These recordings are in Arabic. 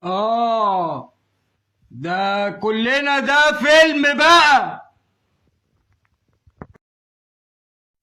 آه، ده كلنا ده فيلم بقى.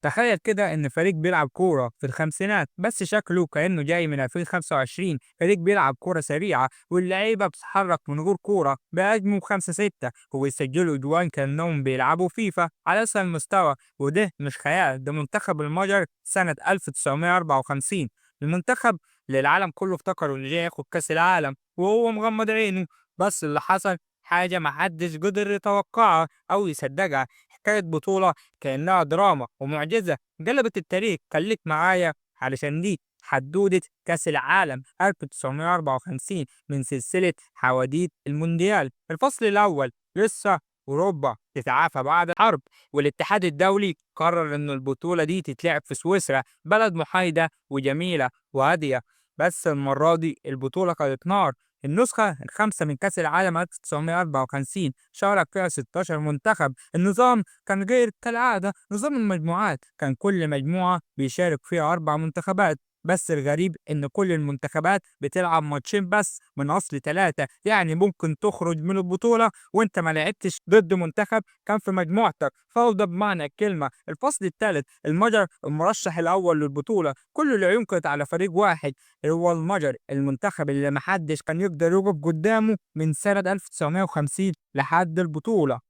تخيل كده إن فريق بيلعب كورة في الخمسينات بس شكله كأنه جاي من 2025. فريق بيلعب كورة سريعة واللعيبة بتتحرك من غير كورة بهجموا 5-6 ويسجلوا أجوان كأنهم بيلعبوا فيفا على أسهل مستوى. وده مش خيال، ده منتخب المجر سنة 1954. المنتخب اللي العالم كله افتكره اللي جاي ياخد كأس العالم وهو مغمض عينه. بس اللي حصل حاجة محدش قدر يتوقعها أو يصدقها. حكاية بطولة كأنها دراما ومعجزة قلبت التاريخ. خليك معايا علشان دي حدودة كأس العالم 1954 من سلسلة حواديت المونديال. الفصل الأول لسه أوروبا تتعافى بعد الحرب، والاتحاد الدولي قرر إن البطولة دي تتلعب في سويسرا، بلد محايدة وجميلة وهادية. بس المرة دي البطولة كانت نار. النسخة الخامسة من كأس العالم 1954 شارك فيها 16 منتخب. النظام كان غير كالعادة نظام المجموعات، كان كل مجموعة بيشارك فيها 4 منتخبات. بس الغريب إن كل المنتخبات بتلعب ماتشين بس من أصل 3، يعني ممكن تخرج من البطولة وأنت ما لعبتش ضد منتخب كان في مجموعتك. فوضى بمعنى الكلمة. الفصل الثالث المجر المرشح الأول للبطولة، كل العيون كانت على فريق واحد، هو المجر، المنتخب اللي محدش كان يقدر يقف قدامه من سنة 1950 لحد البطولة.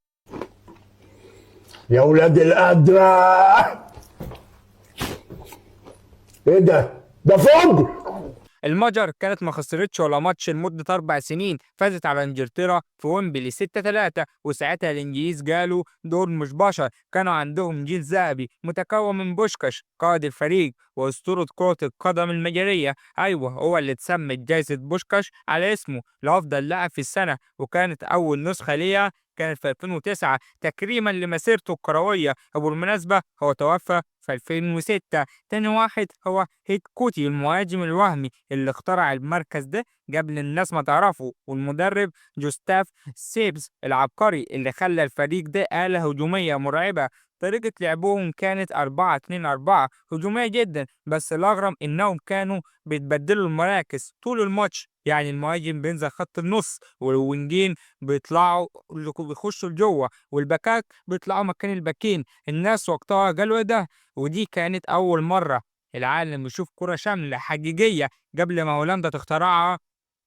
يا ولاد القدرة، ايه ده فجر. المجر كانت ما خسرتش ولا ماتش لمدة 4 سنين، فازت على انجلترا في ويمبلي 6-3. وساعتها الانجليز قالوا دول مش بشر، كانوا عندهم جيل ذهبي متكون من بوشكاش قائد الفريق واسطورة كرة القدم المجرية. ايوه، هو اللي اتسمت جائزة بوشكاش على اسمه لأفضل لاعب في السنة، وكانت أول نسخة ليها كانت في 2009 تكريما لمسيرته الكروية. وبالمناسبة هو توفى في 2006. تاني واحد هو هيكوتي المهاجم الوهمي اللي اخترع المركز ده قبل الناس ما تعرفه، والمدرب جوستاف سيبز العبقري اللي خلى الفريق ده آلة هجومية مرعبة. طريقة لعبهم كانت 4-2-4 هجومية جدا، بس الأغرب إنهم كانوا بيتبدلوا المراكز طول الماتش. يعني المهاجم بينزل خط النص والوينجين بيطلعوا بيخشوا لجوه والباكات بيطلعوا مكان الباكين. الناس وقتها قالوا إيه ده. ودي كانت أول مرة العالم يشوف كرة شاملة حقيقية قبل ما هولندا تخترعها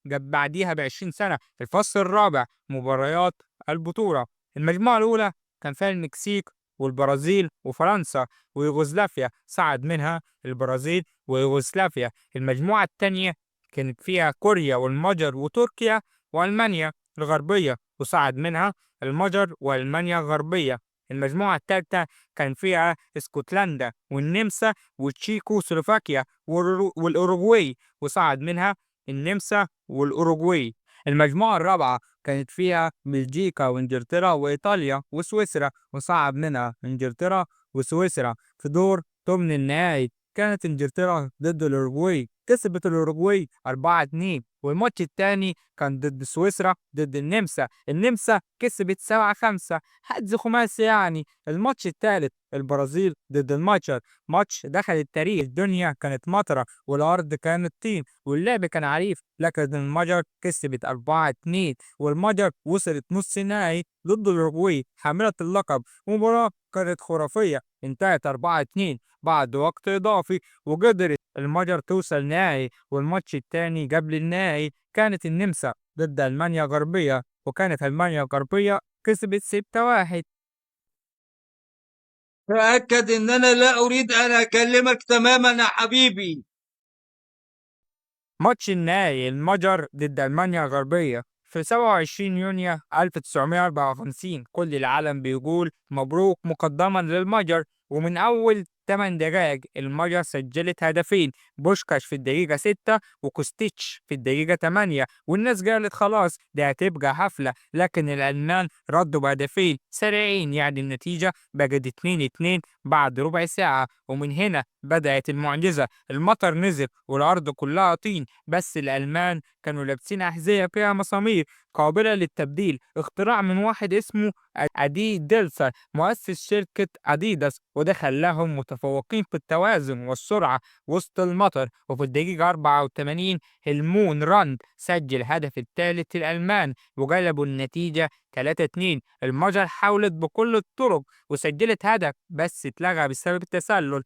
جاب بعديها ب20 سنة. الفصل الرابع مباريات البطولة. المجموعة الأولى كان فيها المكسيك والبرازيل وفرنسا ويوغوسلافيا، صعد منها البرازيل ويوغوسلافيا. المجموعة الثانية كانت فيها كوريا والمجر وتركيا وألمانيا الغربية، وصعد منها المجر وألمانيا الغربية. المجموعة الثالثة كان فيها اسكتلندا والنمسا وتشيكو سلوفاكيا والأوروغواي، وصعد منها النمسا والأوروغواي. المجموعة الرابعة كانت فيها بلجيكا وإنجلترا وإيطاليا وسويسرا، وصعد منها إنجلترا وسويسرا. في دور ثمن النهائي كانت إنجلترا ضد الأوروغواي، كسبت الأوروغواي 4-2. والماتش الثاني كان ضد سويسرا ضد النمسا كسبت 7-5، حجز خماسي يعني. الماتش الثالث البرازيل ضد المجر، ماتش دخل التاريخ. الدنيا كانت مطرة والأرض كانت طين واللعب كان عنيف، لكن المجر كسبت 4-2 والمجر وصلت نص نهائي ضد الأوروغواي حاملة اللقب. مباراة كانت خرافية انتهت 4-2 بعد وقت إضافي، وقدرت المجر توصل نهائي. والماتش التاني قبل النهائي كانت النمسا ضد ألمانيا الغربية، وكانت ألمانيا الغربية كسبت 6-1. تأكد إن أنا لا أريد أن أكلمك تماما يا حبيبي. ماتش النهائي المجر ضد ألمانيا الغربية في 27 يونيو 1954. كل العالم بيقول مبروك مقدما للمجر. ومن أول 8 دقائق المجر سجلت هدفين، بوشكاش في الدقيقة 6 وكوستيتش في الدقيقة 8. والناس قالت خلاص دي هتبقى حفلة، لكن الألمان ردوا بهدفين سريعين، يعني النتيجة بقت 2-2 بعد ربع ساعة. ومن هنا بدأت المعجزة. المطر نزل والأرض كلها طين، بس الألمان كانوا لابسين أحذية فيها مسامير قابلة للتبديل، اختراع من واحد اسمه أدي ديلسر مؤسس شركة أديداس، وده خلاهم متفوقين في التوازن والسرعة وسط المطر. وفي الدقيقة 84 هلمون راند سجل هدف الثالث الألمان وجلبوا النتيجة 3-2. المجر حاولت بكل الطرق وسجلت هدف بس اتلغى بسبب التسلل.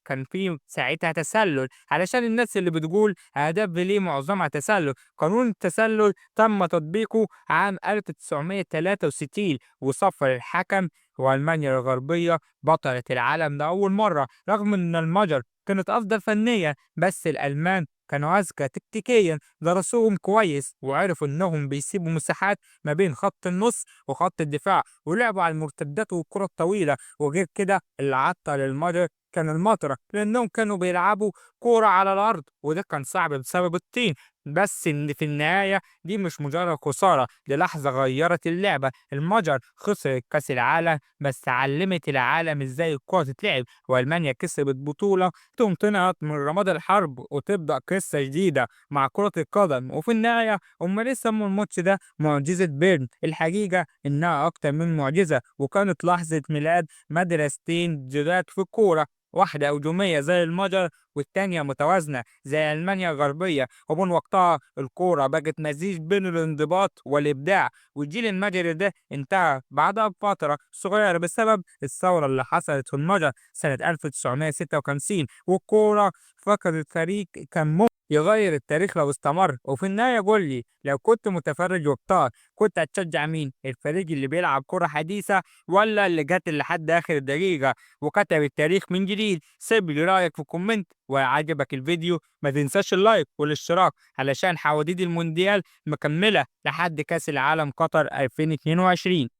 كان في ساعتها تسلل، علشان الناس اللي بتقول أهداف بيليه معظمها تسلل. قانون التسلل تم تطبيقه عام 1963 وصفر الحكم، وألمانيا الغربية بطلة العالم لأول مرة. رغم إن المجر كانت أفضل فنيا، بس الألمان كانوا أذكى تكتيكيا، درسوهم كويس وعرفوا إنهم بيسيبوا مساحات ما بين خط النص وخط الدفاع، ولعبوا على المرتدات والكرة الطويلة. وغير كده اللي عطل المجر كان المطرة، لأنهم كانوا بيلعبوا كورة على الأرض وده كان صعب بسبب الطين. بس إن في النهاية دي مش مجرد خسارة، دي لحظة غيرت اللعبة. المجر خسرت كأس العالم بس علمت العالم إزاي الكورة تتلعب، وألمانيا كسبت بطولة تنطلق من رماد الحرب وتبدأ قصة جديدة مع كرة القدم. وفي النهاية هم ليه سموا الماتش ده معجزة بيرن؟ الحقيقة إنها أكتر من معجزة، وكانت لحظة ميلاد مدرستين جداد في الكورة، واحدة هجومية زي المجر والتانية متوازنة زي ألمانيا الغربية. ومن وقتها الكورة بقت مزيج بين الانضباط والإبداع. والجيل المجري ده انتهى بعدها بفترة صغيرة بسبب الثورة اللي حصلت في المجر سنة 1956، والكورة فقدت فريق كان يغير التاريخ لو استمر. وفي النهاية قول لي، لو كنت متفرج وقتها كنت هتشجع مين؟ الفريق اللي بيلعب كرة حديثة ولا اللي قاتل لحد آخر دقيقة وكتب التاريخ من جديد؟ سيب لي رأيك في الكومنت، وعجبك الفيديو ما تنساش اللايك والاشتراك علشان حواديت المونديال مكملة لحد كأس العالم قطر 2022.